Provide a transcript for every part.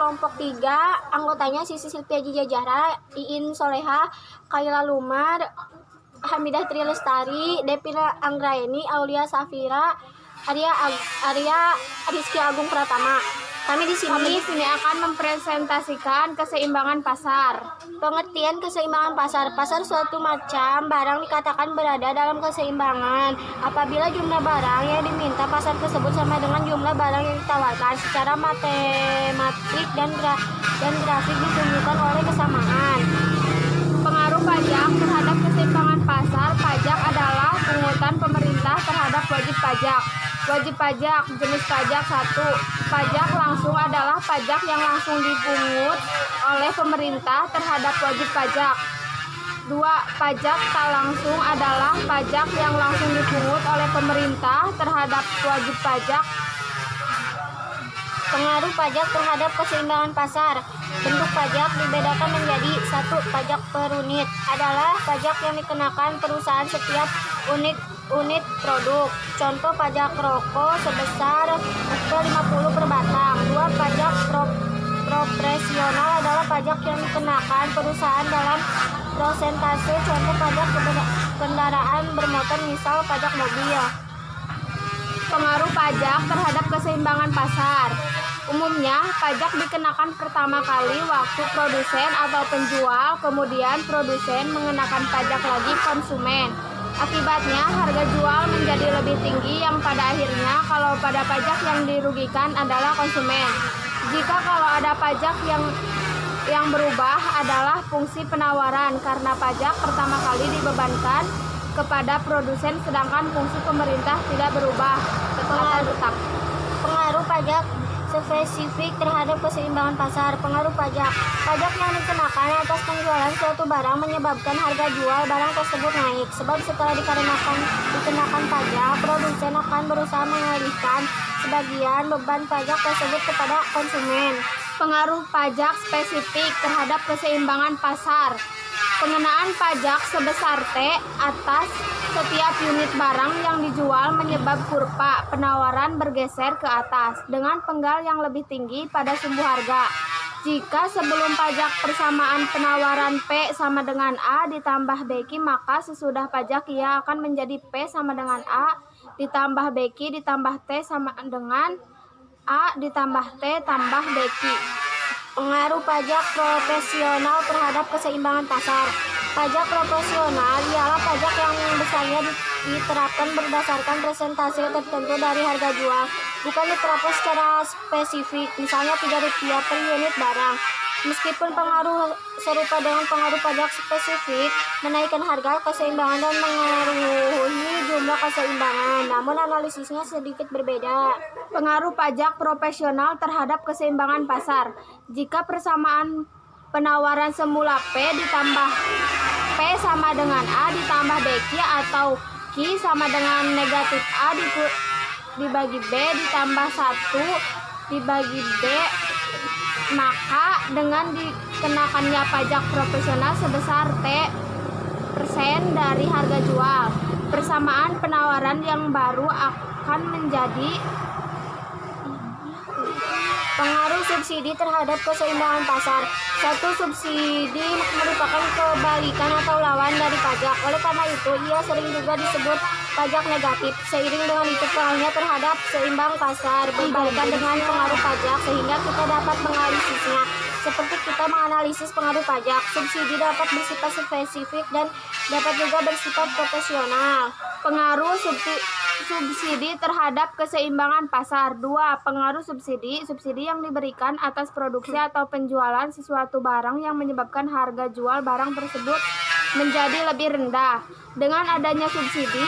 kelompok 3, anggotanya Sisi Silvia Jijajara, Iin Soleha, Kaila Lumar, Hamidah Tri Lestari, Devina Anggraeni, Aulia Safira, Arya Rizky Agung Pratama. Kami di sini akan mempresentasikan keseimbangan pasar. Pengertian keseimbangan pasar. Pasar suatu macam barang dikatakan berada dalam keseimbangan apabila jumlah barang yang diminta pasar tersebut sama dengan jumlah barang yang ditawarkan. Secara matematik dan grafik ditunjukkan oleh kesamaan. Pengaruh pajak terhadap keseimbangan pasar. Pajak adalah pungutan pemerintah terhadap wajib pajak. Wajib pajak, jenis pajak 1. Pajak langsung adalah pajak yang langsung dipungut oleh pemerintah terhadap wajib pajak. 2. Pajak tak langsung adalah pajak yang langsung dipungut oleh pemerintah terhadap wajib pajak. Pengaruh pajak terhadap keseimbangan pasar. Bentuk pajak dibedakan menjadi 1. Pajak per unit adalah pajak yang dikenakan perusahaan setiap unit produk. Contoh pajak rokok sebesar Rp50 per batang. 2. Pajak proporsional adalah pajak yang dikenakan perusahaan dalam prosentase. Contoh pajak kendaraan bermotor, misal pajak mobil. Pengaruh pajak terhadap keseimbangan pasar. Umumnya, pajak dikenakan pertama kali waktu produsen atau penjual, kemudian produsen mengenakan pajak lagi konsumen. Akibatnya, harga jual menjadi lebih tinggi yang pada akhirnya kalau pada pajak yang dirugikan adalah konsumen. Jika kalau ada pajak yang berubah adalah fungsi penawaran karena pajak pertama kali dibebankan kepada produsen sedangkan fungsi pemerintah tidak berubah atau tetap. Pengaruh pajak spesifik terhadap keseimbangan pasar. Pengaruh pajak. Pajak yang dikenakan atas penjualan suatu barang menyebabkan harga jual barang tersebut naik. Sebab setelah dikenakan pajak, produsen akan berusaha mengalihkan sebagian beban pajak tersebut kepada konsumen. Pengaruh pajak spesifik terhadap keseimbangan pasar. Pengenaan pajak sebesar T atas setiap unit barang yang dijual menyebab kurva penawaran bergeser ke atas dengan penggal yang lebih tinggi pada sumbu harga. Jika sebelum pajak persamaan penawaran P sama dengan A ditambah BQ, maka sesudah pajak ia akan menjadi P sama dengan A ditambah BQ ditambah T sama dengan A ditambah T tambah BQ. Pengaruh pajak proporsional terhadap keseimbangan pasar. Pajak proporsional ialah pajak yang besarnya diterapkan berdasarkan persentase tertentu dari harga jual, bukan diterapkan secara spesifik, misalnya Rp3 per unit barang. Meskipun pengaruh serupa dengan pengaruh pajak spesifik, menaikkan harga keseimbangan dan mengaruhi jumlah keseimbangan, namun analisisnya sedikit berbeda. Pengaruh pajak proporsional terhadap keseimbangan pasar. Jika persamaan penawaran semula P ditambah P sama dengan A ditambah BQ atau Q sama dengan negatif A dibagi B ditambah 1 dibagi B, maka dengan dikenakannya pajak proporsional sebesar T persen dari harga jual, persamaan penawaran yang baru akan menjadi. Pengaruh subsidi terhadap keseimbangan pasar. 1. Subsidi merupakan kebalikan atau lawan dari pajak. Oleh karena itu, ia sering juga disebut pajak negatif. Seiring dengan itu, pengaruhnya terhadap seimbang pasar berbalikan dengan pengaruh pajak, sehingga kita dapat menganalisisnya. Seperti kita menganalisis pengaruh pajak, subsidi dapat bersifat spesifik dan dapat juga bersifat proporsional. Pengaruh subsidi terhadap keseimbangan pasar. 2. Pengaruh subsidi yang diberikan atas produksi atau penjualan sesuatu barang yang menyebabkan harga jual barang tersebut menjadi lebih rendah. Dengan adanya subsidi,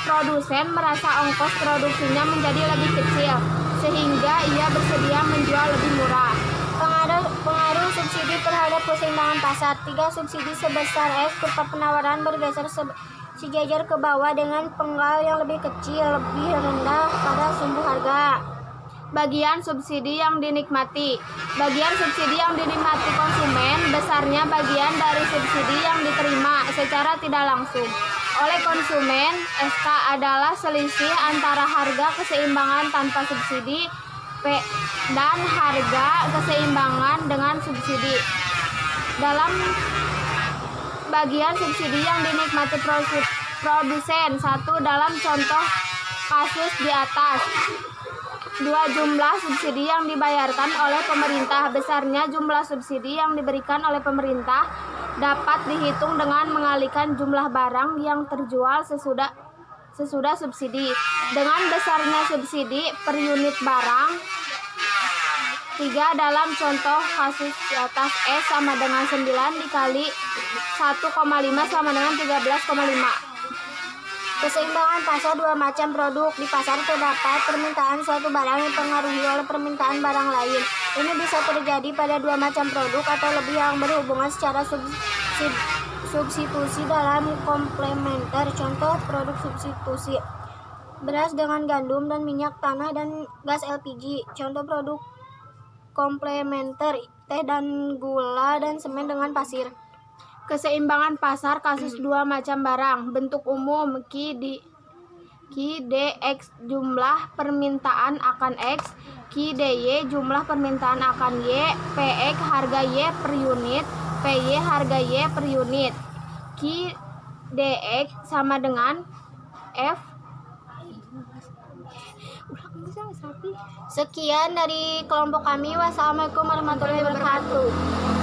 produsen merasa ongkos produksinya menjadi lebih kecil, sehingga ia bersedia menjual lebih murah. Pengaruh subsidi terhadap keseimbangan pasar. 3. Subsidi sebesar F, kurva penawaran bergeser sejajar ke bawah dengan penggal yang lebih kecil, lebih rendah pada sumbu harga. Bagian subsidi yang dinikmati. Bagian subsidi yang dinikmati konsumen, besarnya bagian dari subsidi yang diterima secara tidak langsung oleh konsumen. SK adalah selisih antara harga keseimbangan tanpa subsidi P dan harga keseimbangan dengan subsidi. Dalam bagian subsidi yang dinikmati produsen, 1. Dalam contoh kasus di atas. 2. Jumlah subsidi yang dibayarkan oleh pemerintah. Besarnya jumlah subsidi yang diberikan oleh pemerintah dapat dihitung dengan mengalihkan jumlah barang yang terjual sesudah subsidi dengan besarnya subsidi per unit barang. 3. Dalam contoh kasus di atas, S sama dengan 9 dikali 1,5 sama dengan 13,5. Keseimbangan pasar. Dua macam produk. Di pasar terdapat permintaan suatu barang yang dipengaruhi oleh permintaan barang lain. Ini bisa terjadi pada dua macam produk atau lebih yang berhubungan secara substitusi dalam komplementer. Contoh produk substitusi: beras dengan gandum dan minyak tanah dan gas LPG. Contoh produk komplementer: teh dan gula dan semen dengan pasir. Keseimbangan pasar kasus dua macam barang. Bentuk umum: Q dx jumlah permintaan akan X, Q dy jumlah permintaan akan Y, Px harga Y per unit, Py harga Y per unit. Q dx sama dengan F. Sekian dari kelompok kami. Wassalamualaikum warahmatullahi wabarakatuh.